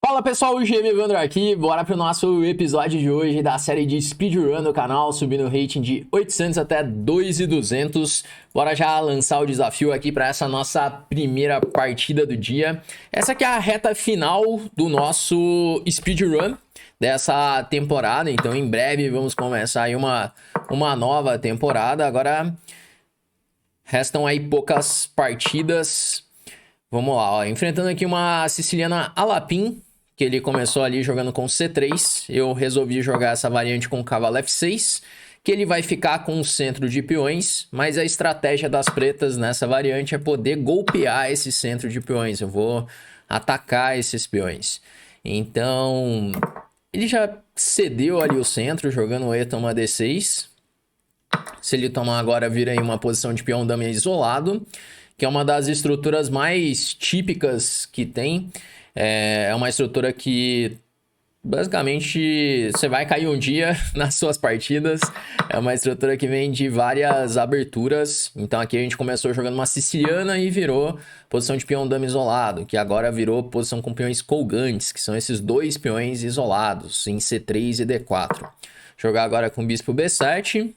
Fala pessoal, o GM Evandro aqui, bora pro nosso episódio de hoje da série de speedrun no canal, subindo o rating de 800 até 2.200. Bora já lançar o desafio aqui para essa nossa primeira partida do dia. Essa aqui é a reta final do nosso speedrun dessa temporada, então em breve vamos começar aí uma nova temporada. Agora restam aí poucas partidas. Vamos lá, ó. Enfrentando aqui uma siciliana Alapim, que ele começou ali jogando com C3. Eu resolvi jogar essa variante com cavalo F6, que ele vai ficar com o centro de peões, mas a estratégia das pretas nessa variante é poder golpear esse centro de peões. Eu vou atacar esses peões. Então, ele já cedeu ali o centro, jogando E toma D6. Se ele tomar agora, vira aí uma posição de peão dama isolado, que é uma das estruturas mais típicas que tem. É uma estrutura que basicamente você vai cair um dia nas suas partidas. É uma estrutura que vem de várias aberturas. Então aqui a gente começou jogando uma siciliana e virou posição de peão dama isolado, que agora virou posição com peões colgantes, que são esses dois peões isolados em C3 e D4. Jogar agora com bispo B7.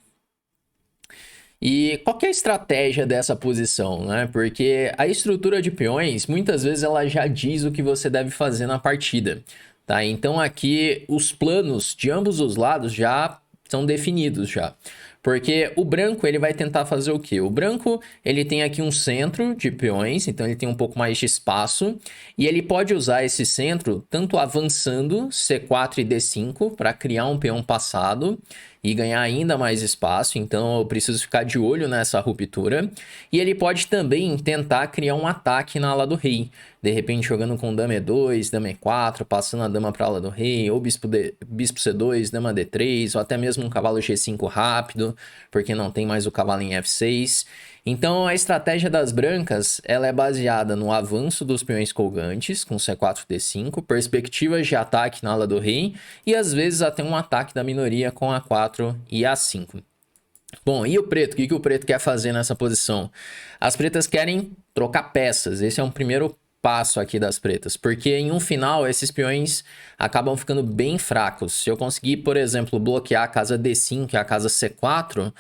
E qual que é a estratégia dessa posição, né? Porque a estrutura de peões, muitas vezes ela já diz o que você deve fazer na partida, tá? Então aqui os planos de ambos os lados já são definidos já. Porque o branco, ele vai tentar fazer o quê? O branco, ele tem aqui um centro de peões, então ele tem um pouco mais de espaço, e ele pode usar esse centro tanto avançando C4 e D5 para criar um peão passado e ganhar ainda mais espaço, então eu preciso ficar de olho nessa ruptura. E ele pode também tentar criar um ataque na ala do rei, de repente jogando com dama E2, dama E4, passando a dama para a ala do rei, ou bispo C2, dama D3, ou até mesmo um cavalo G5 rápido, porque não tem mais o cavalo em F6. Então a estratégia das brancas, ela é baseada no avanço dos peões colgantes com C4 D5, perspectivas de ataque na ala do rei e às vezes até um ataque da minoria com A4 e A5. Bom, e o preto? O que o preto quer fazer nessa posição? As pretas querem trocar peças, esse é um primeiro passo aqui das pretas, porque em um final esses peões acabam ficando bem fracos. Se eu conseguir, por exemplo, bloquear a casa D5 e a casa C4,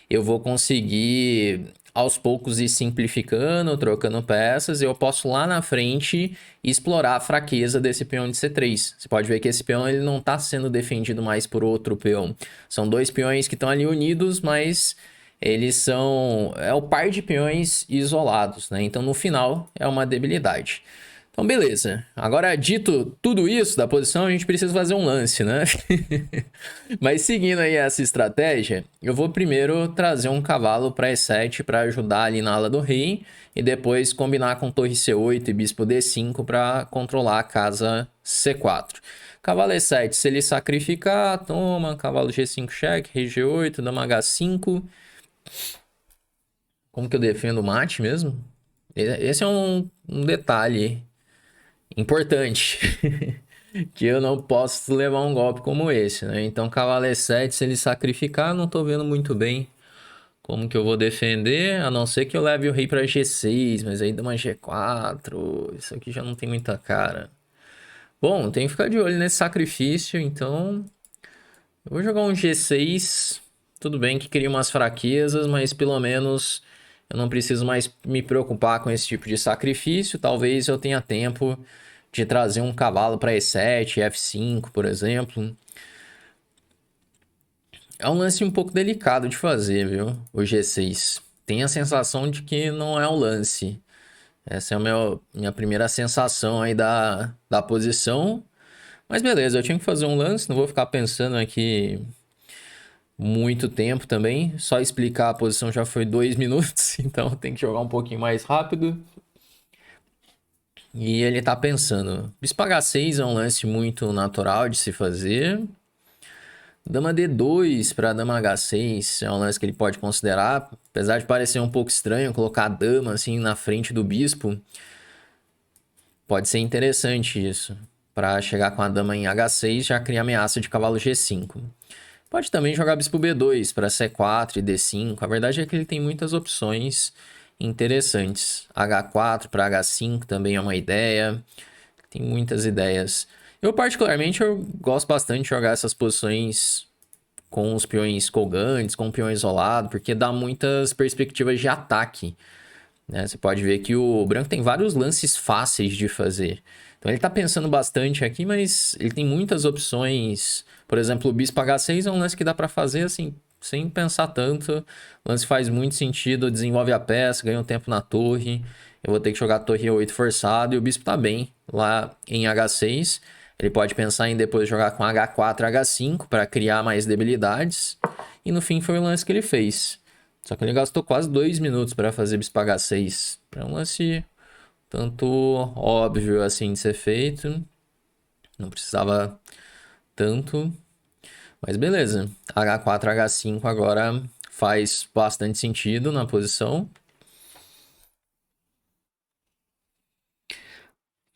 eu vou conseguir aos poucos ir simplificando, trocando peças, e eu posso lá na frente explorar a fraqueza desse peão de C3. Você pode ver que esse peão ele não está sendo defendido mais por outro peão. São dois peões que estão ali unidos, mas eles são... é o par de peões isolados, né? Então no final é uma debilidade. Então, beleza. Agora, dito tudo isso da posição, a gente precisa fazer um lance, né? Mas seguindo aí essa estratégia, eu vou primeiro trazer um cavalo para E7 para ajudar ali na ala do rei e depois combinar com torre C8 e bispo D5 para controlar a casa C4. Cavalo E7, se ele sacrificar, toma, cavalo G5 cheque, rei G8, dama H5. Como que eu defendo o mate mesmo? Esse é um detalhe importante. Que eu não posso levar um golpe como esse, né? Então, cavalo E7, se ele sacrificar, não tô vendo muito bem como que eu vou defender, a não ser que eu leve o rei pra G6, mas aí dá uma G4, isso aqui já não tem muita cara. Bom, tem que ficar de olho nesse sacrifício, então eu vou jogar um G6, tudo bem que cria umas fraquezas, mas pelo menos eu não preciso mais me preocupar com esse tipo de sacrifício, talvez eu tenha tempo de trazer um cavalo para E7, F5, por exemplo. É um lance um pouco delicado de fazer, viu? O G6. Tem a sensação de que não é um lance. Essa é a minha primeira sensação aí da posição. Mas beleza, eu tinha que fazer um lance, não vou ficar pensando aqui muito tempo também. Só explicar a posição já foi 2 minutos, então tem que jogar um pouquinho mais rápido. E ele tá pensando. Bispo H6 é um lance muito natural de se fazer. Dama D2 para dama H6 é um lance que ele pode considerar. Apesar de parecer um pouco estranho colocar a dama assim na frente do bispo, pode ser interessante isso. Para chegar com a dama em H6 já cria ameaça de cavalo G5. Pode também jogar bispo B2 para C4 e D5. A verdade é que ele tem muitas opções interessantes. H4 para H5 também é uma ideia. Tem muitas ideias. Eu, particularmente, eu gosto bastante de jogar essas posições com os peões colgantes, com o peão isolado, porque dá muitas perspectivas de ataque, né? Você pode ver que o branco tem vários lances fáceis de fazer. Então ele tá pensando bastante aqui, mas ele tem muitas opções. Por exemplo, o bispo H6 é um lance que dá pra fazer assim, sem pensar tanto. O lance faz muito sentido, desenvolve a peça, ganha um tempo na torre. Eu vou ter que jogar a torre E8 forçado e o bispo tá bem lá em H6. Ele pode pensar em depois jogar com H4, H5 para criar mais debilidades. E no fim foi o lance que ele fez. Só que ele gastou quase 2 minutos para fazer bispo H6. É um lance tanto óbvio assim de ser feito. Não precisava tanto. Mas beleza. H4, H5 agora faz bastante sentido na posição.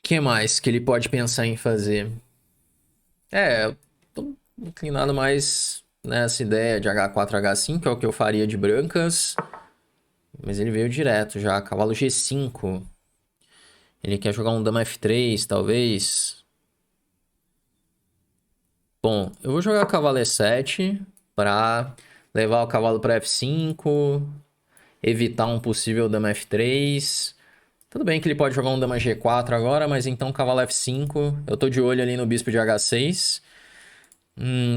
O que mais que ele pode pensar em fazer? Eu tô inclinado mais nessa ideia de H4, H5, que é o que eu faria de brancas. Mas ele veio direto já, cavalo G5. Ele quer jogar um dama F3, talvez. Bom, eu vou jogar cavalo E7 para levar o cavalo para F5, evitar um possível dama F3. Tudo bem que ele pode jogar um dama G4 agora, mas então cavalo F5. Eu tô de olho ali no bispo de H6.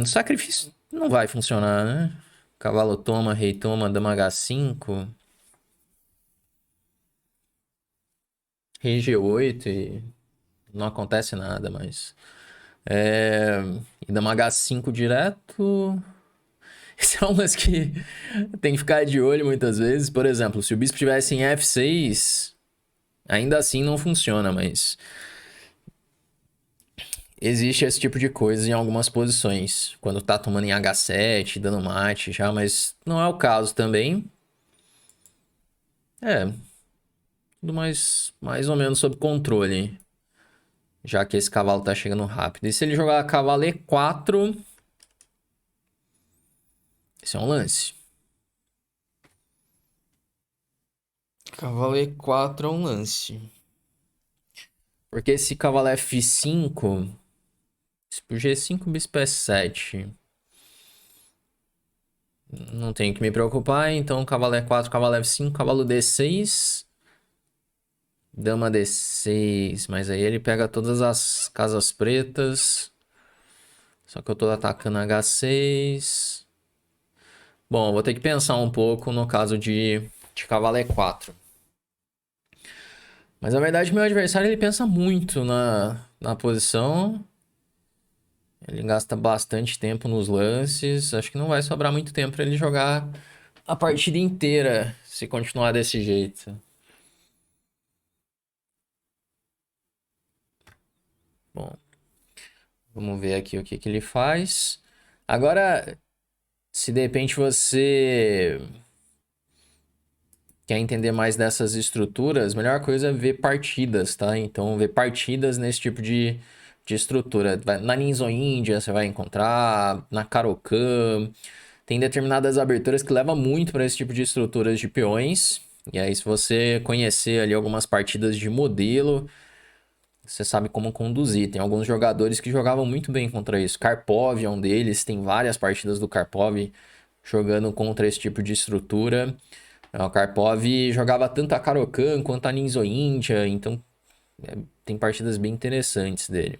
Sacrifício não vai funcionar, né? Cavalo toma, rei toma, dama H5. Rei G8 e não acontece nada, mas... E dama H5 direto... Esse é um lance que tem que ficar de olho muitas vezes. Por exemplo, se o bispo estivesse em F6, ainda assim não funciona, mas... Existe esse tipo de coisa em algumas posições. Quando tá tomando em H7, dando mate já, mas não é o caso também. Tudo mais ou menos sob controle. Já que esse cavalo tá chegando rápido. E se ele jogar cavalo E4... Esse é um lance. Cavalo E4 é um lance. Porque esse cavalo F5... Bispo G5, bispo E7... Não tenho que me preocupar, então cavalo E4, cavalo F5, cavalo D6... Dama D6, mas aí ele pega todas as casas pretas. Só que eu tô atacando H6. Bom, vou ter que pensar um pouco no caso de cavalo E4. Mas na verdade meu adversário ele pensa muito na posição. Ele gasta bastante tempo nos lances. Acho que não vai sobrar muito tempo para ele jogar a partida inteira se continuar desse jeito. Bom, vamos ver aqui o que ele faz. Agora, se de repente você quer entender mais dessas estruturas, a melhor coisa é ver partidas, tá? Então, ver partidas nesse tipo de estrutura. Na Ninja Índia você vai encontrar, na Caro-Kann. Tem determinadas aberturas que levam muito para esse tipo de estruturas de peões. E aí, se você conhecer ali algumas partidas de modelo, você sabe como conduzir. Tem alguns jogadores que jogavam muito bem contra isso. Karpov é um deles, tem várias partidas do Karpov jogando contra esse tipo de estrutura. O Karpov jogava tanto a Caro-Kann quanto a Ninja Índia, então tem partidas bem interessantes dele.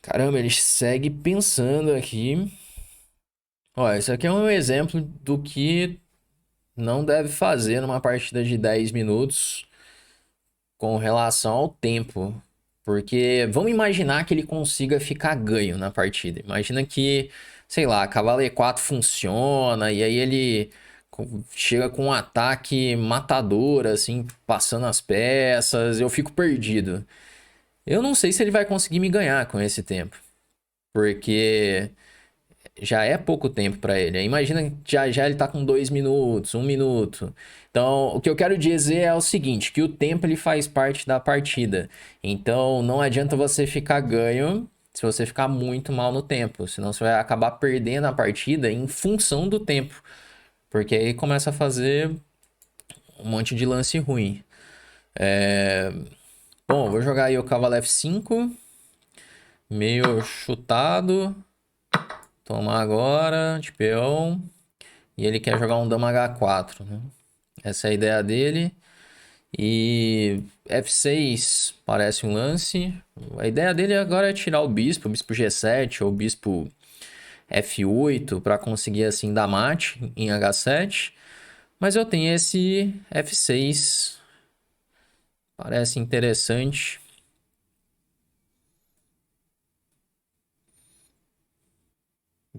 Caramba, ele segue pensando aqui. Ó, esse aqui é um exemplo do que não deve fazer numa partida de 10 minutos com relação ao tempo. Porque vamos imaginar que ele consiga ficar ganho na partida. Imagina que, sei lá, cavalo E4 funciona e aí ele chega com um ataque matador, assim, passando as peças, eu fico perdido. Eu não sei se ele vai conseguir me ganhar com esse tempo. Porque já é pouco tempo para ele. Imagina que já ele tá com 2 minutos, 1 minuto. Então, o que eu quero dizer é o seguinte, que o tempo ele faz parte da partida. Então, não adianta você ficar ganho se você ficar muito mal no tempo, senão você vai acabar perdendo a partida em função do tempo. Porque aí começa a fazer um monte de lance ruim. Bom, vou jogar aí o cavalo F5. Meio chutado. Tomar agora de peão. E ele quer jogar um dama H4, né? Essa é a ideia dele. E F6 parece um lance. A ideia dele agora é tirar o bispo G7 ou bispo F8 para conseguir assim dar mate em H7. Mas eu tenho esse F6. Parece interessante.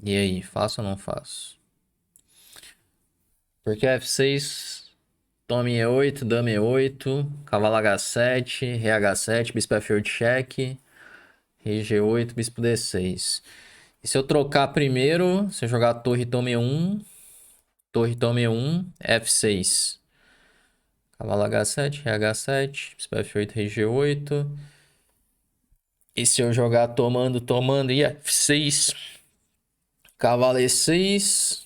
E aí, faço ou não faço? Porque F6, tome E8, dama E8, cavalo H7, rei H7, bispo F8 cheque, rei G8, bispo D6. E se eu trocar primeiro, se eu jogar torre tome 1, torre tome 1, F6. Cavalo H7, rei H7, bispo F8, rei G8. E se eu jogar tomando e F6, cavalo E6,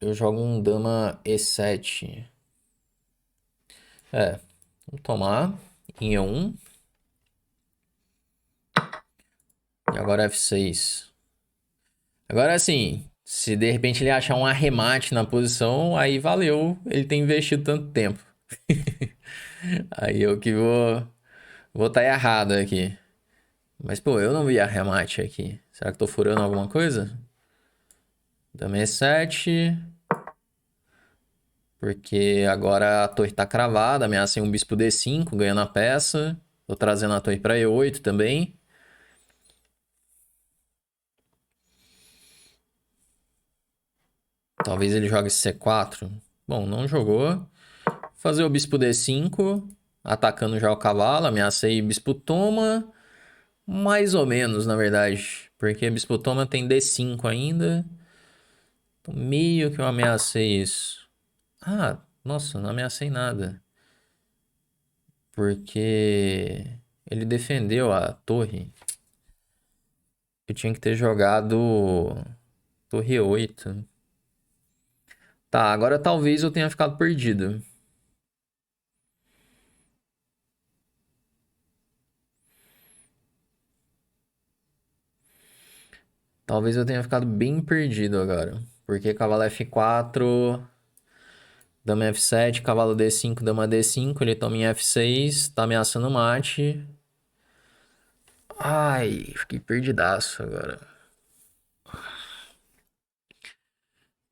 eu jogo um dama E7. Vamos tomar em E1. E agora F6. Agora sim, se de repente ele achar um arremate na posição, aí valeu ele ter investido tanto tempo. Aí eu que vou estar errado aqui. Mas pô, eu não vi arremate aqui. Será que tô furando alguma coisa? Dama E7. Porque agora a torre tá cravada, ameacei um bispo D5, ganhando a peça. Tô trazendo a torre para E8 também. Talvez ele jogue C4. Bom, não jogou. Fazer o bispo D5, atacando já o cavalo. Ameacei bispo toma. Mais ou menos, na verdade. Porque bispo toma tem D5 ainda. Então, meio que eu ameacei isso. Ah, nossa, não ameacei nada. Porque ele defendeu a torre. Eu tinha que ter jogado torre 8. Tá, agora talvez eu tenha ficado perdido. Talvez eu tenha ficado bem perdido agora. Porque cavalo F4, dama F7, cavalo D5, dama D5, ele toma em F6, tá ameaçando mate. Ai, fiquei perdidaço agora.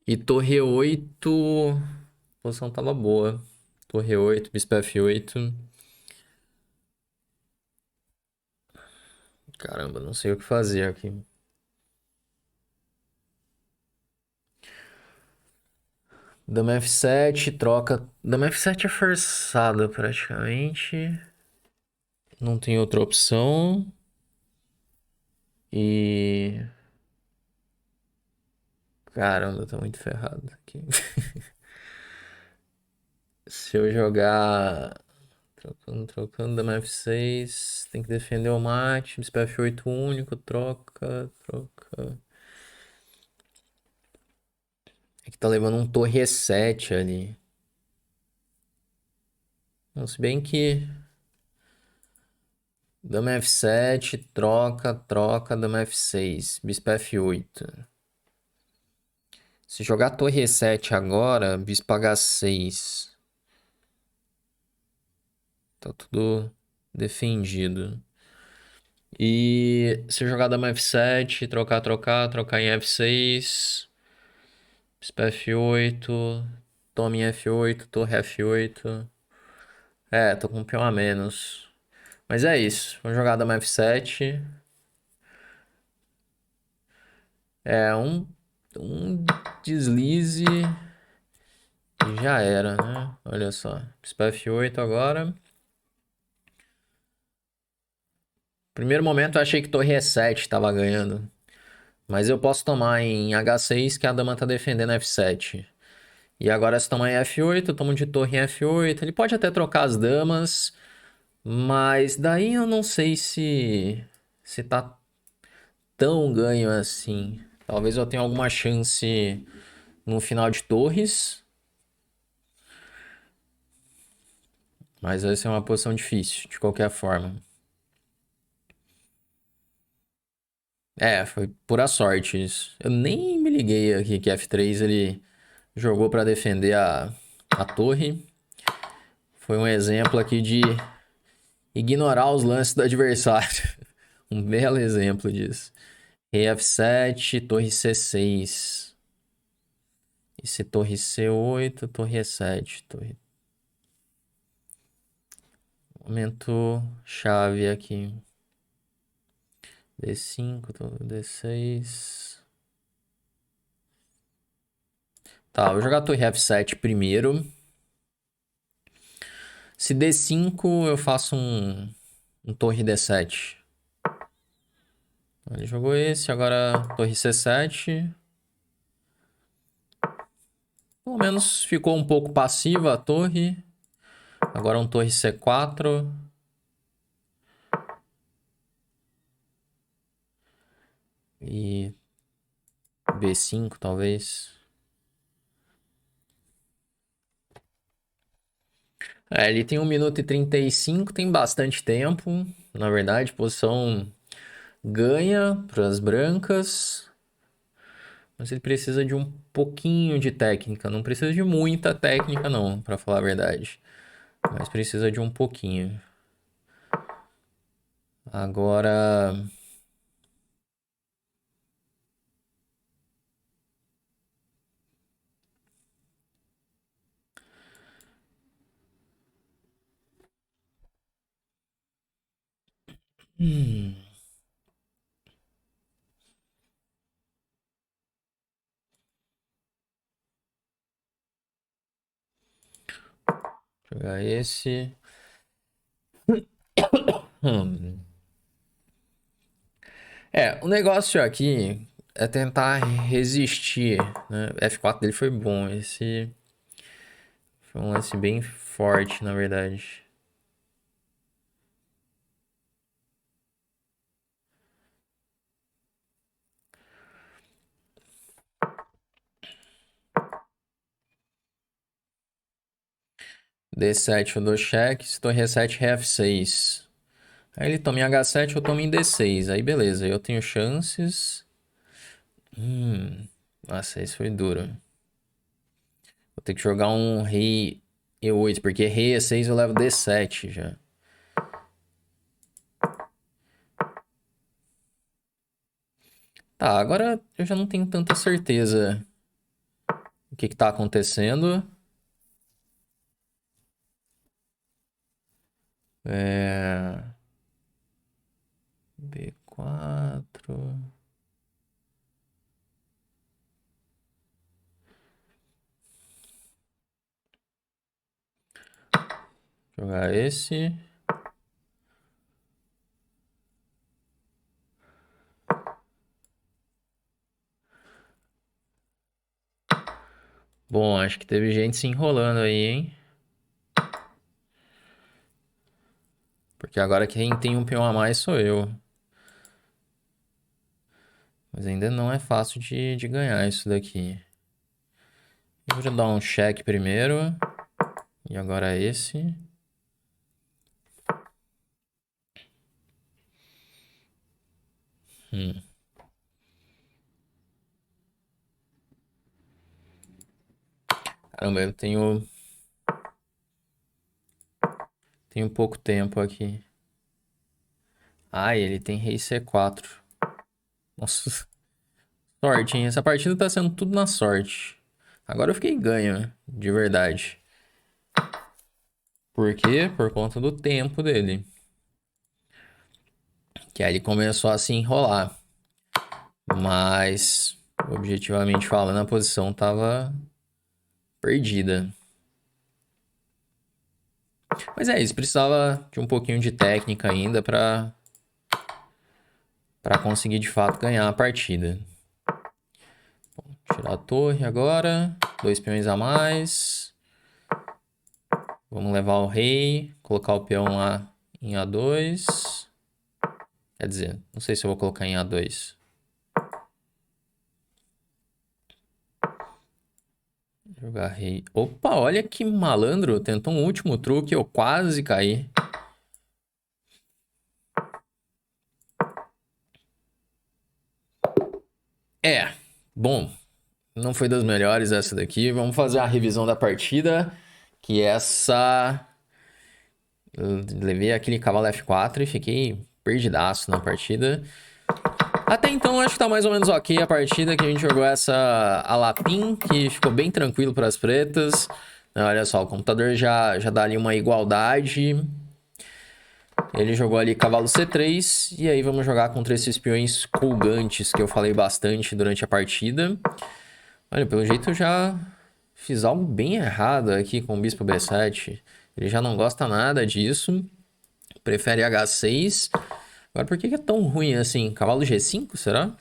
E torre 8, a posição tava boa. Torre 8, bispo F8. Caramba, não sei o que fazer aqui. Dama F7, troca. Dama F7 é forçada praticamente. Não tem outra opção. E. Caramba, tô muito ferrado aqui. Se eu jogar. Trocando, dama F6. Tem que defender o mate. Bispo F8 único. Troca. É que tá levando um torre E7 ali. Não, se bem que. Dama F7, troca, dama F6. Bispo F8. Se jogar torre E7 agora, bispo H6. Tá tudo defendido. E se eu jogar dama F7, trocar em F6. Bispo F8. Tome em F8, torre F8. É, tô com um peão a menos. Mas é isso. Vou jogar dama F7. É um deslize e já era, né? Olha só. Bispo F8 agora. Primeiro momento eu achei que torre E7 estava ganhando. Mas eu posso tomar em H6 que a dama tá defendendo F7. E agora se tomar em F8, eu tomo de torre em F8. Ele pode até trocar as damas. Mas daí eu não sei se tá tão ganho assim. Talvez eu tenha alguma chance no final de torres. Mas vai ser uma posição difícil, de qualquer forma. É, foi pura sorte isso. Eu nem me liguei aqui que F3 ele jogou pra defender a torre. Foi um exemplo aqui de ignorar os lances do adversário. Um belo exemplo disso. Rei F7, torre C6. E se torre C8, torre E7. Torre... Momento chave aqui. D5, D6. Tá, vou jogar a torre F7 primeiro. Se D5, eu faço um torre D7. Ele jogou esse, agora torre C7. Pelo menos ficou um pouco passiva a torre. Agora um torre C4. E B5, talvez. É, ele tem 1 minuto e 35, tem bastante tempo. Na verdade, posição ganha para as brancas. Mas ele precisa de um pouquinho de técnica. Não precisa de muita técnica, não, para falar a verdade. Mas precisa de um pouquinho. Agora. Hum, jogar esse. Hum. É, o negócio aqui é tentar resistir, né? F4 dele foi bom. Esse foi um lance bem forte, na verdade. D7 eu dou cheque, se torre E7, ré F6. Aí ele toma em H7, eu tomo em D6. Aí beleza, eu tenho chances. Nossa, esse foi duro. Vou ter que jogar um rei E8, porque rei E6 eu levo D7 já. Tá, agora eu já não tenho tanta certeza o que tá acontecendo. É... B4. Jogar esse. Bom, acho que teve gente se enrolando aí, hein? Porque agora quem tem um peão a mais sou eu. Mas ainda não é fácil de ganhar isso daqui. Eu vou já dar um cheque primeiro. E agora esse. Hum. Caramba, eu tenho pouco tempo aqui. Ah, ele tem rei C4. Nossa, sorte, hein? Essa partida tá sendo tudo na sorte. Agora eu fiquei ganho, né? De verdade. Por quê? Por conta do tempo dele. Que aí ele começou a se enrolar. Mas, objetivamente falando, a posição tava perdida. Mas é isso, precisava de um pouquinho de técnica ainda para conseguir de fato ganhar a partida. Bom, tirar a torre agora, 2 peões a mais. Vamos levar o rei, colocar o peão lá em A2. Quer dizer, não sei se eu vou colocar em A2. Jogar rei. Opa, olha que malandro. Tentou um último truque, eu quase caí. É, bom, não foi das melhores essa daqui. Vamos fazer a revisão da partida. Que essa... Eu levei aquele cavalo F4 e fiquei perdidaço na partida. Até então, acho que tá mais ou menos ok a partida, que a gente jogou essa Alapim, que ficou bem tranquilo para as pretas. Olha só, o computador já dá ali uma igualdade. Ele jogou ali cavalo C3, e aí vamos jogar contra esses peões colgantes, que eu falei bastante durante a partida. Olha, pelo jeito eu já fiz algo bem errado aqui com o bispo B7. Ele já não gosta nada disso. Prefere H6. Agora, por que é tão ruim assim? Cavalo G5, será?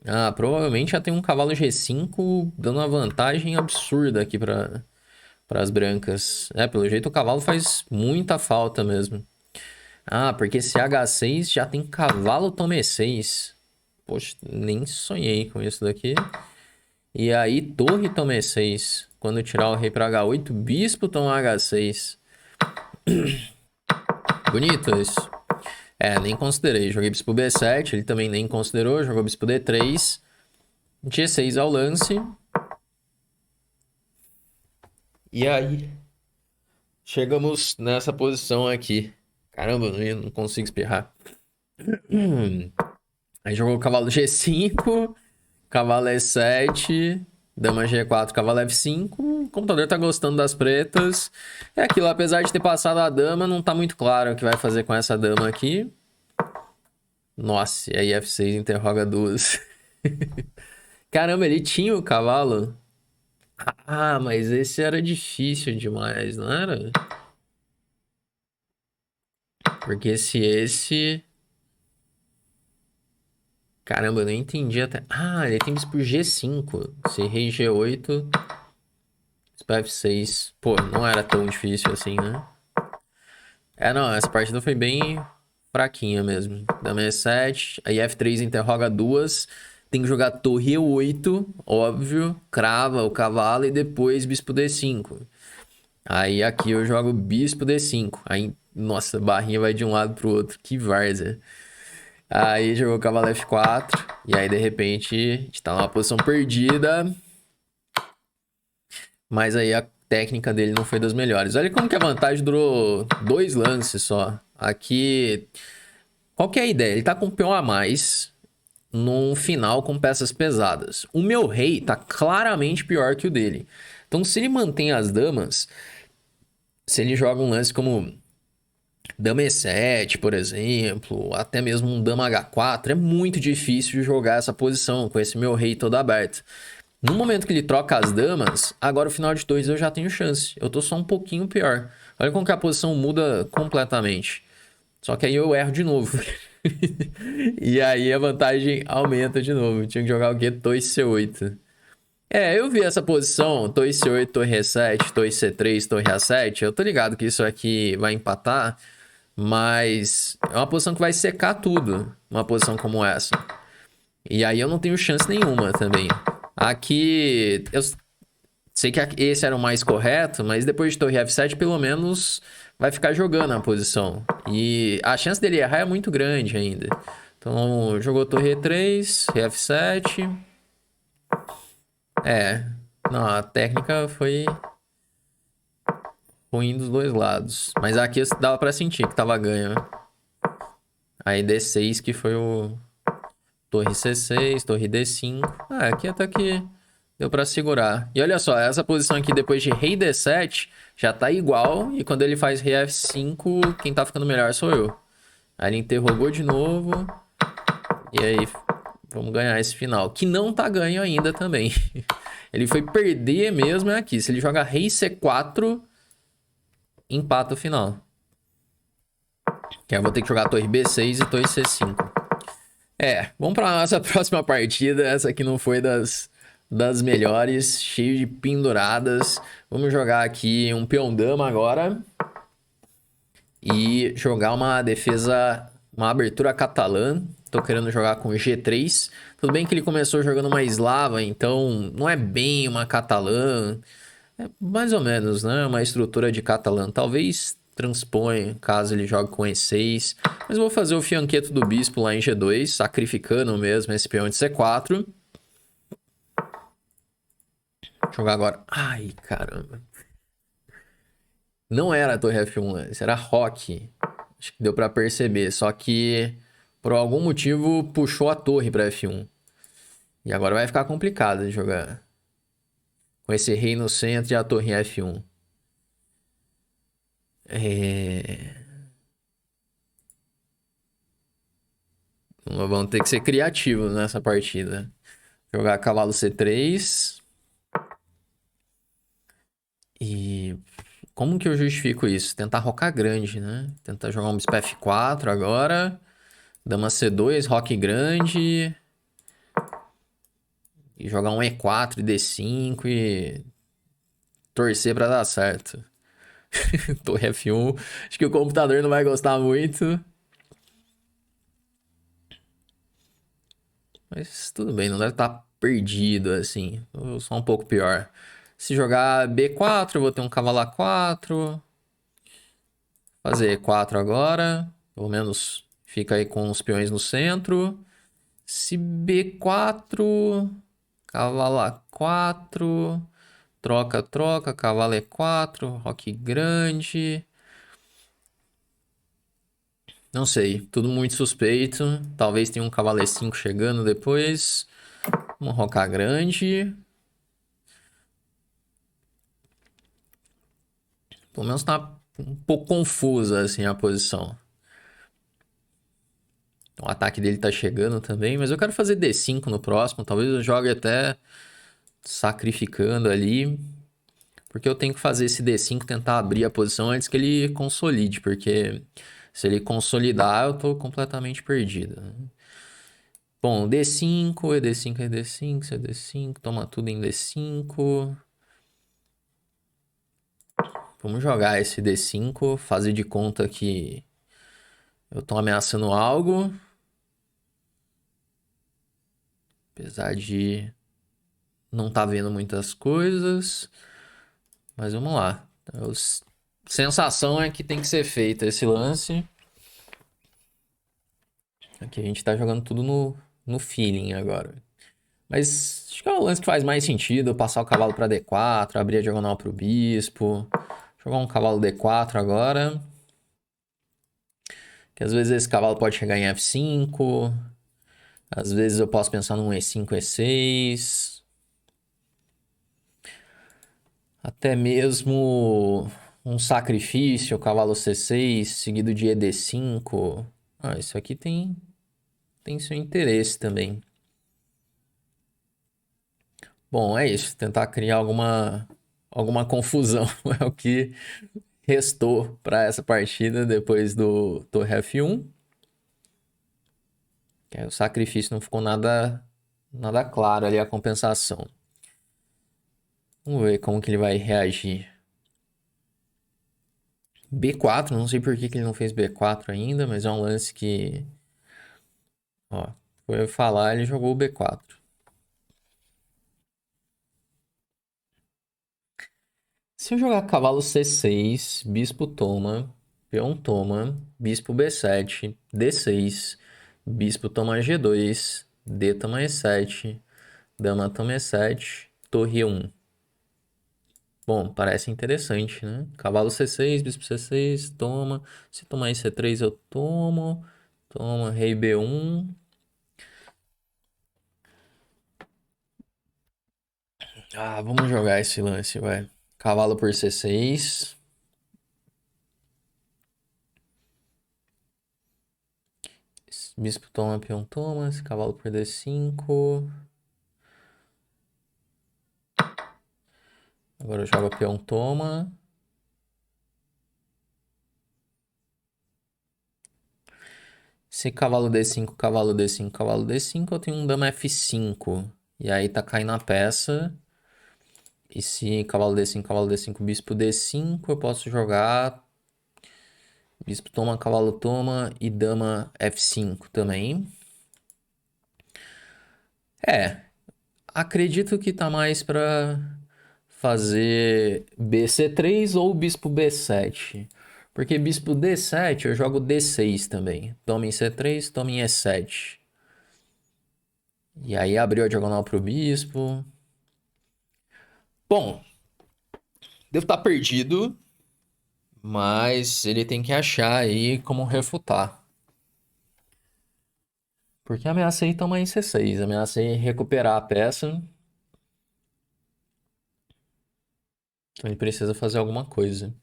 Ah, provavelmente já tem um cavalo G5 dando uma vantagem absurda aqui para as brancas. É, pelo jeito o cavalo faz muita falta mesmo. Ah, porque se H6 já tem cavalo toma E6. Poxa, nem sonhei com isso daqui. E aí, torre toma E6. Quando tirar o rei para H8, bispo toma H6. Bonito isso. É, nem considerei. Joguei bispo B7, ele também nem considerou. Jogou bispo D3. G6 ao lance. E aí, chegamos nessa posição aqui. Caramba, eu não consigo espirrar. Aí jogou o cavalo G5, cavalo E7, dama G4, cavalo F5. O computador tá gostando das pretas. É aquilo, apesar de ter passado a dama, não tá muito claro o que vai fazer com essa dama aqui. Nossa, e aí F6 interroga duas. Caramba, ele tinha o cavalo. Ah, mas esse era difícil demais, não era? Porque se esse... Caramba, eu não entendi até... Ah, ele tem bispo G5. Se rei G8, bispo F6. Pô, não era tão difícil assim, né? É, não, essa partida foi bem fraquinha mesmo. Dama E7, aí F3 interroga duas. Tem que jogar torre E8, óbvio. Crava o cavalo e depois bispo D5. Aí aqui eu jogo bispo D5. Aí, nossa, a barrinha vai de um lado pro outro. Que várzea. Aí jogou cavalo F4. E aí, de repente, a gente tá numa posição perdida. Mas aí a técnica dele não foi das melhores. Olha como que a vantagem durou 2 lances só. Aqui, qual que é a ideia? Ele tá com um peão a mais num final com peças pesadas. O meu rei tá claramente pior que o dele. Então, se ele mantém as damas, se ele joga um lance como dama E7, por exemplo, até mesmo um dama H4, é muito difícil de jogar essa posição com esse meu rei todo aberto. No momento que ele troca as damas, agora o final de 2 eu já tenho chance. Eu tô só um pouquinho pior. Olha como que a posição muda completamente. Só que aí eu erro de novo. E aí a vantagem aumenta de novo. Tinha que jogar o quê? Torre C8. É, eu vi essa posição, torre C8, torre E7, torre C3, torre A7. Eu tô ligado que isso aqui vai empatar, mas é uma posição que vai secar tudo. Uma posição como essa. E aí eu não tenho chance nenhuma também. Aqui, eu sei que esse era o mais correto, mas depois de torre F7, pelo menos vai ficar jogando a posição. E a chance dele errar é muito grande ainda. Então, jogou torre E3, rei F7. É, não, a técnica foi ruim dos dois lados. Mas aqui dava pra sentir que tava ganho, né? Aí D6 que foi o torre C6, torre D5. Ah, aqui até que deu pra segurar. E olha só, essa posição aqui depois de rei D7 já tá igual. E quando ele faz rei F5, quem tá ficando melhor sou eu. Aí ele interrogou de novo. E aí, vamos ganhar esse final. Que não tá ganho ainda também. Ele foi perder mesmo aqui. Se ele joga rei C4, empata o final. Que aí eu vou ter que jogar torre B6 e torre C5. É, vamos pra nossa próxima partida. Essa aqui não foi das melhores, cheio de penduradas. Vamos jogar aqui um peão dama agora. E jogar uma defesa, uma abertura catalã. Tô querendo jogar com G3. Tudo bem que ele começou jogando uma eslava, então não é bem uma catalã. É mais ou menos, né? Uma estrutura de catalã. Talvez transponha, caso ele jogue com E6. Mas eu vou fazer o fianqueto do bispo lá em G2, sacrificando mesmo esse peão de C4. Jogar agora. Ai, caramba. Não era a torre F1 antes, era roque. Acho que deu pra perceber. Só que, por algum motivo, puxou a torre pra F1. E agora vai ficar complicado de jogar. Com esse rei no centro e a torre em F1. Vamos ter que ser criativos nessa partida. Jogar cavalo C3. E como que eu justifico isso? Tentar rocar grande, né? Tentar jogar um bispo F4 agora. Dama C2, roque grande. E jogar um E4 e D5 e torcer pra dar certo. Torre F1. Acho que o computador não vai gostar muito. Mas tudo bem, não deve estar perdido assim. Ou só um pouco pior. Se jogar B4, eu vou ter um cavalo A4. Fazer E4 agora. Pelo menos fica aí com os peões no centro. Se B4, cavalo A4. Troca, troca, cavalo E4, roque grande. Não sei, tudo muito suspeito. Talvez tenha um cavalo E5 chegando depois. Uma roca grande. Pelo menos tá um pouco confusa assim a posição. O ataque dele tá chegando também, mas eu quero fazer D5 no próximo. Talvez eu jogue até sacrificando ali. Porque eu tenho que fazer esse D5, tentar abrir a posição antes que ele consolide. Porque se ele consolidar, eu tô completamente perdido. Bom, D5, ED5, ED5, CD5, toma tudo em D5. Vamos jogar esse D5, fazer de conta que eu tô ameaçando algo. Apesar de não tá vendo muitas coisas. Mas vamos lá. Sensação é que tem que ser feito esse lance. Aqui a gente tá jogando tudo no feeling agora. Mas acho que é o lance que faz mais sentido. Passar o cavalo pra D4, abrir a diagonal pro bispo. Jogar um cavalo D4 agora. Que às vezes esse cavalo pode chegar em F5. Às vezes eu posso pensar num E5, E6. Até mesmo um sacrifício, cavalo C6, seguido de ED5. Ah, isso aqui tem seu interesse também. Bom, é isso. Tentar criar alguma confusão é o que restou para essa partida depois do torre F1. Que aí o sacrifício não ficou nada claro ali a compensação. Vamos ver como que ele vai reagir. B4, não sei por que ele não fez B4 ainda, mas é um lance que... Ó, foi falar, ele jogou o B4. Se eu jogar cavalo C6, bispo toma, peão toma, bispo B7, D6, bispo toma G2, D toma E7, dama toma E7, torre E1. Bom, parece interessante, né? Cavalo C6, bispo C6, toma. Se tomar em C3 eu tomo. Toma, rei B1. Ah, vamos jogar esse lance, vai. Cavalo por C6. Bispo toma, peão toma. Cavalo por D5. Agora eu jogo peão toma. Se cavalo D5, cavalo D5, cavalo D5, eu tenho um dama F5. E aí tá caindo a peça. E se cavalo D5, bispo D5, eu posso jogar bispo toma, cavalo toma e dama F5 também. É, acredito que tá mais pra fazer BC3 ou bispo B7. Porque bispo D7 eu jogo D6 também. Toma em C3, toma em E7. E aí abriu a diagonal pro bispo. Bom, devo estar perdido, mas ele tem que achar aí como refutar. Porque ameacei tomar em C6, ameacei recuperar a peça. Então ele precisa fazer alguma coisa.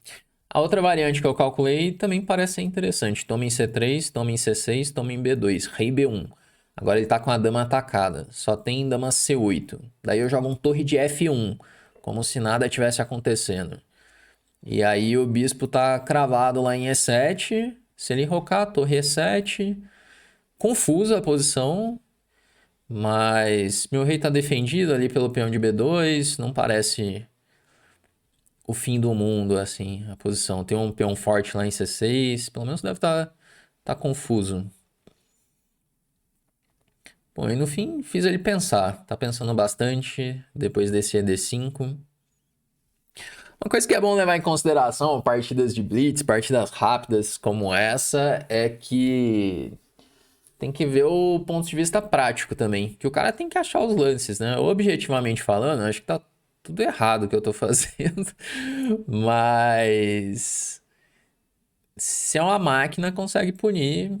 A outra variante que eu calculei também parece ser interessante. Toma em C3, toma em C6, toma em B2, rei B1. Agora ele tá com a dama atacada, só tem dama C8. Daí eu jogo um torre de F1, como se nada tivesse acontecendo. E aí o bispo tá cravado lá em E7. Se ele rocar, torre E7. Confusa a posição, mas meu rei tá defendido ali pelo peão de B2. Não parece o fim do mundo, assim, a posição. Tem um peão forte lá em C6. Pelo menos deve tá confuso. Bom, e no fim fiz ele pensar. Tá pensando bastante depois desse ED5. Uma coisa que é bom levar em consideração, partidas de blitz, partidas rápidas como essa, é que tem que ver o ponto de vista prático também. Que o cara tem que achar os lances, né? Objetivamente falando, acho que tá tudo errado o que eu tô fazendo. Mas se é uma máquina, consegue punir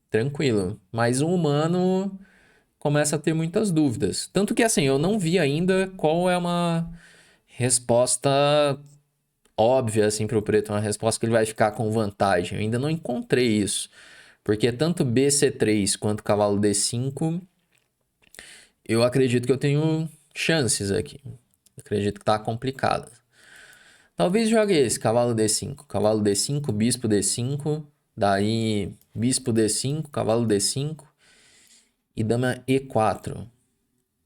tranquilo. Mas um humano começa a ter muitas dúvidas. Tanto que assim, eu não vi ainda qual é uma resposta óbvia assim para o preto, uma resposta que ele vai ficar com vantagem. Eu ainda não encontrei isso. Porque tanto BC3 quanto cavalo D5, eu acredito que eu tenho chances aqui. Acredito que tá complicado. Talvez jogue esse, cavalo D5. Cavalo D5, bispo D5. Daí, bispo D5, cavalo D5 e dama E4.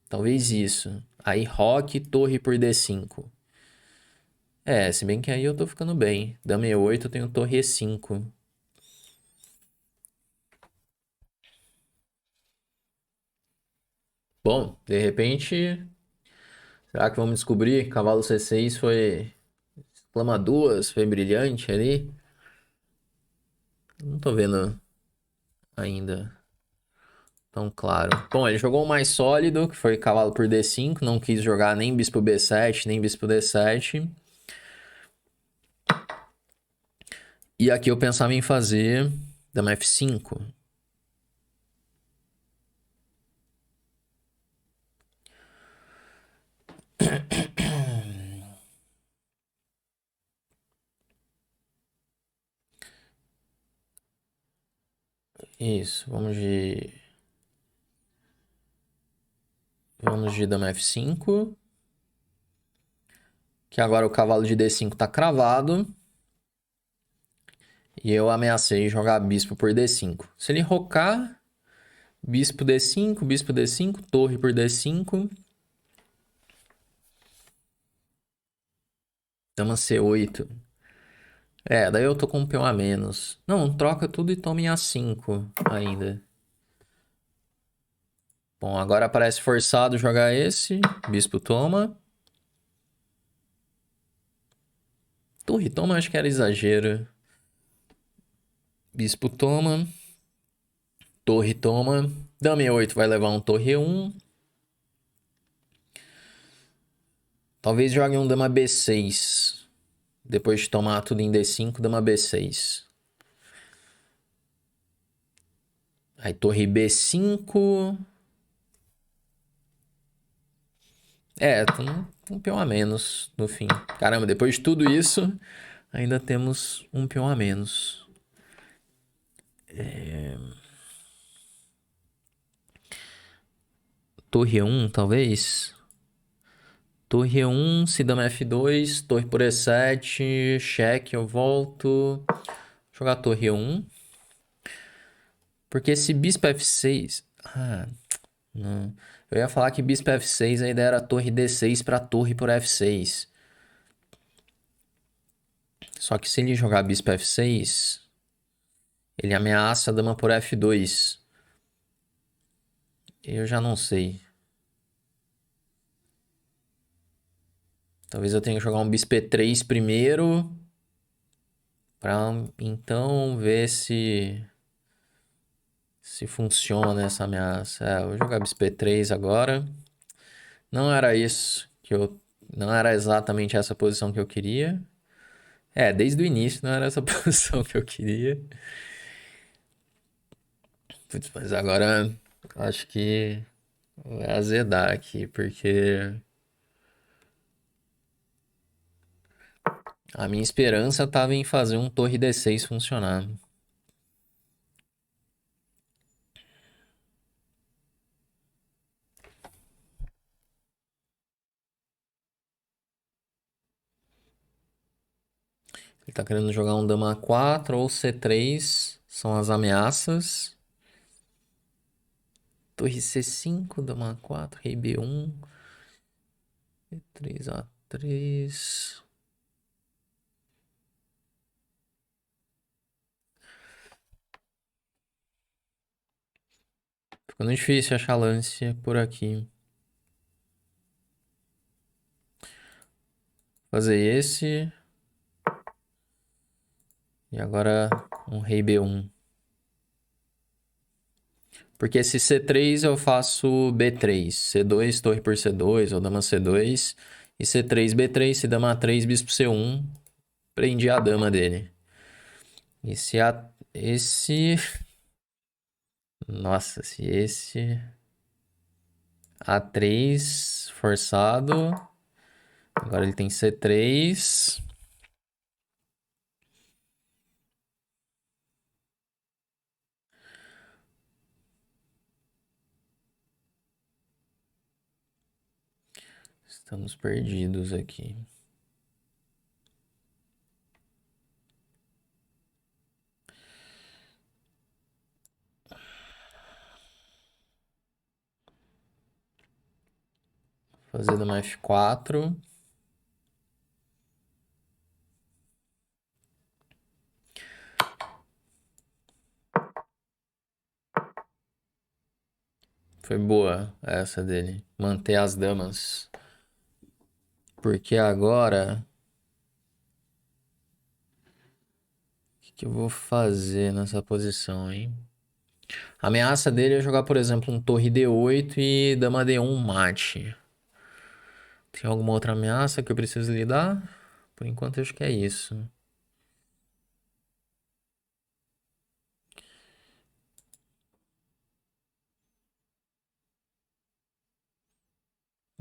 Talvez isso. Aí, roque, torre por D5. É, se bem que aí eu tô ficando bem. Dama E8, eu tenho torre E5. Bom, de repente, será que vamos descobrir? Cavalo C6 foi exclama duas, foi brilhante ali. Não tô vendo ainda tão claro. Bom, ele jogou o mais sólido, que foi cavalo por D5. Não quis jogar nem bispo B7, nem bispo D7. E aqui eu pensava em fazer dama F5. Isso, vamos de dama F5. Que agora o cavalo de D5 tá cravado. E eu ameacei jogar bispo por D5. Se ele rocar, bispo D5, bispo D5, torre por D5. Dama C8. É, daí eu tô com um peão a menos. Não, troca tudo e toma em A5 ainda. Bom, agora parece forçado jogar esse. Bispo toma. Torre toma, acho que era exagero. Bispo toma. Torre toma. Dama E8 vai levar um torre E1. Talvez jogue um dama B6. Depois de tomar tudo em D5, dama B6. Aí torre B5. É, um peão a menos no fim. Caramba, depois de tudo isso, ainda temos um peão a menos. Torre E1, talvez? Torre E1, se dama F2, torre por E7, cheque, eu volto. Jogar torre E1. Porque se bispo F6... Ah, não. Eu ia falar que bispo F6 a ideia era torre D6 para torre por F6. Só que se ele jogar bispo F6, ele ameaça a dama por F2. Eu já não sei. Talvez eu tenha que jogar um bispo E3 primeiro. Pra então ver se funciona essa ameaça. É, eu vou jogar bispo E3 agora. Não era isso que eu... Não era exatamente essa posição que eu queria. É, desde o início não era essa posição que eu queria. Putz, mas agora acho que vai azedar aqui, porque a minha esperança estava em fazer um torre D6 funcionar. Ele tá querendo jogar um dama A4 ou C3, são as ameaças. Torre C5, dama A4, rei B1, E3, A3. Ficando difícil achar lance por aqui. Fazer esse. E agora um rei B1. Porque esse C3 eu faço B3. C2, torre por C2, ou dama C2. E C3, B3, se dama A3, bispo C1. Prendi a dama dele. Esse... Nossa, se esse... A3 forçado. Agora ele tem C3. Estamos perdidos aqui. Fazer dama F4. Foi boa essa dele. Manter as damas. Porque agora... O que eu vou fazer nessa posição, hein? A ameaça dele é jogar, por exemplo, um torre D8 e dama D1 mate. Tem alguma outra ameaça que eu preciso lidar? Por enquanto, eu acho que é isso.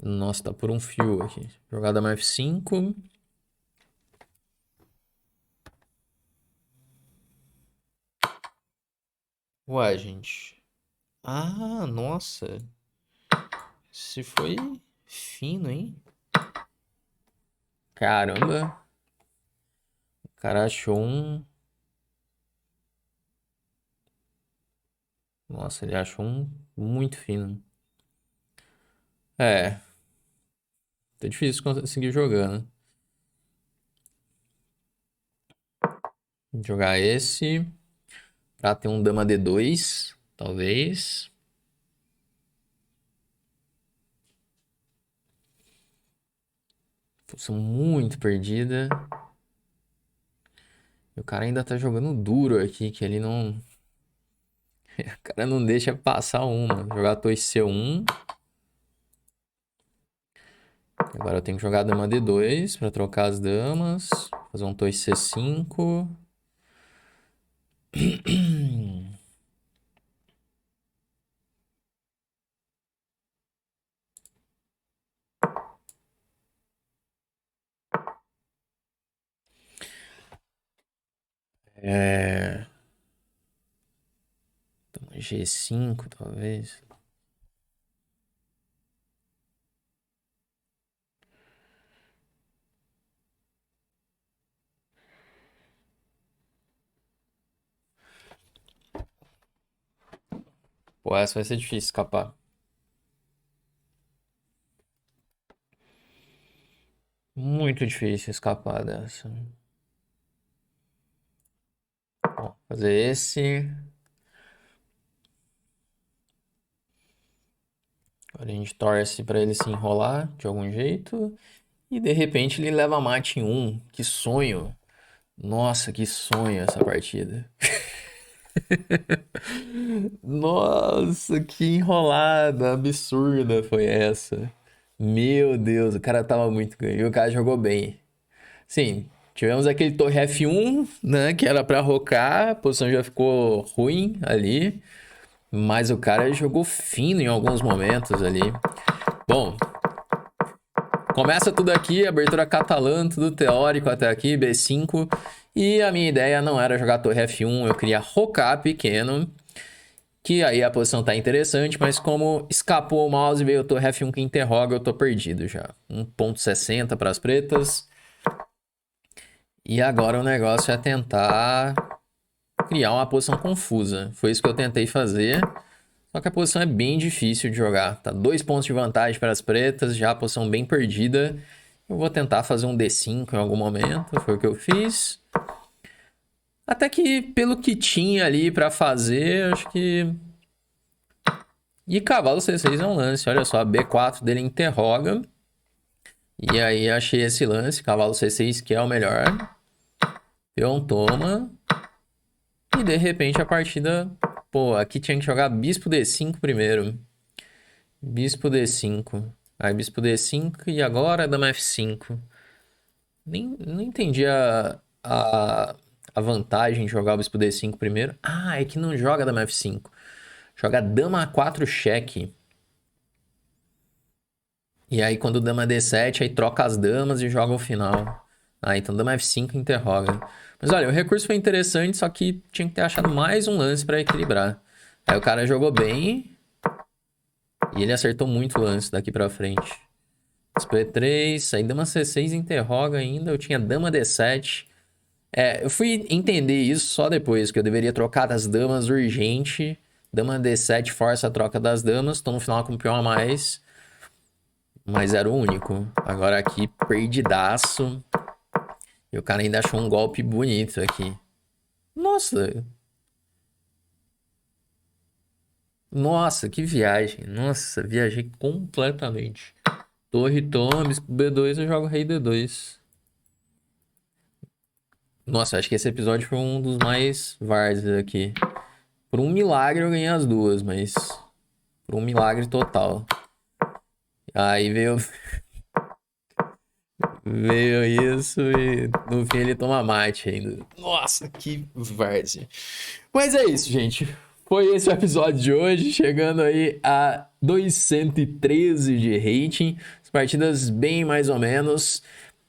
Nossa, tá por um fio aqui. Jogar dama F5. Ué, gente. Ah, nossa. Se foi fino, hein? Caramba. O cara achou um... Nossa, ele achou um muito fino. É, tá difícil conseguir jogar, né? Jogar esse. Pra ter um dama D2, talvez. Posição muito perdida. E o cara ainda tá jogando duro aqui, que ele não... O cara não deixa passar uma. Jogar torre C1. Agora eu tenho que jogar dama D2 pra trocar as damas. Fazer um torre C5. É... Dama G5, talvez. Pô, essa vai ser difícil escapar. Muito difícil escapar dessa. Bom, fazer esse. Agora a gente torce pra ele se enrolar de algum jeito. E de repente ele leva mate em 1. Que sonho. Nossa, que sonho essa partida. Nossa, que enrolada absurda foi essa. Meu Deus, o cara tava muito ganho. E o cara jogou bem. Sim, tivemos aquele torre F1, né? Que era pra rocar. A posição já ficou ruim ali. Mas o cara jogou fino em alguns momentos ali. Bom, começa tudo aqui, abertura catalã, tudo teórico até aqui, B5. E a minha ideia não era jogar torre F1, eu queria rocar pequeno. Que aí a posição tá interessante, mas como escapou o mouse e veio o torre F1 que interroga, eu tô perdido já. 1.60 para as pretas. E agora o negócio é tentar criar uma posição confusa. Foi isso que eu tentei fazer. Só que a posição é bem difícil de jogar. Tá 2 pontos de vantagem para as pretas, já a posição bem perdida. Eu vou tentar fazer um D5 em algum momento, foi o que eu fiz. Até que pelo que tinha ali para fazer, acho que... E cavalo C6 é um lance, olha só, B4 dele interroga. E aí achei esse lance, cavalo C6 que é o melhor. Peão toma. E de repente a partida... Pô, aqui tinha que jogar bispo D5 primeiro. Bispo D5. Aí bispo D5 e agora dama F5. Não entendi a vantagem de jogar o bispo D5 primeiro. Ah, é que não joga dama F5. Joga dama A4 cheque. E aí quando dama D7, aí troca as damas e joga o final. Ah, então dama F5 interroga. Mas olha, o recurso foi interessante, só que tinha que ter achado mais um lance pra equilibrar. Aí o cara jogou bem. E ele acertou muito o lance daqui pra frente. Bispo E3, aí dama C6 interroga ainda. Eu tinha dama D7. Eu fui entender isso só depois, que eu deveria trocar das damas urgente. Dama D7 força a troca das damas. Tô no final com um peão a mais. Mas era o único. Agora aqui, perdidaço. E o cara ainda achou um golpe bonito aqui. Nossa! Nossa, que viagem. Nossa, viajei completamente. Torre toma, bispo B2, eu jogo rei D2. Nossa, acho que esse episódio foi um dos mais várzeas aqui. Por um milagre eu ganhei as duas, mas... Por um milagre total. Aí veio isso e no fim ele toma mate ainda. Nossa, que várzea. Mas é isso, gente. Foi esse o episódio de hoje, chegando aí a 213 de rating. As partidas bem mais ou menos.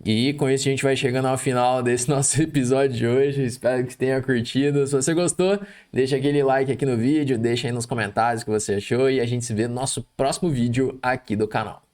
E com isso a gente vai chegando ao final desse nosso episódio de hoje. Espero que tenha curtido. Se você gostou, deixa aquele like aqui no vídeo, deixa aí nos comentários o que você achou e a gente se vê no nosso próximo vídeo aqui do canal.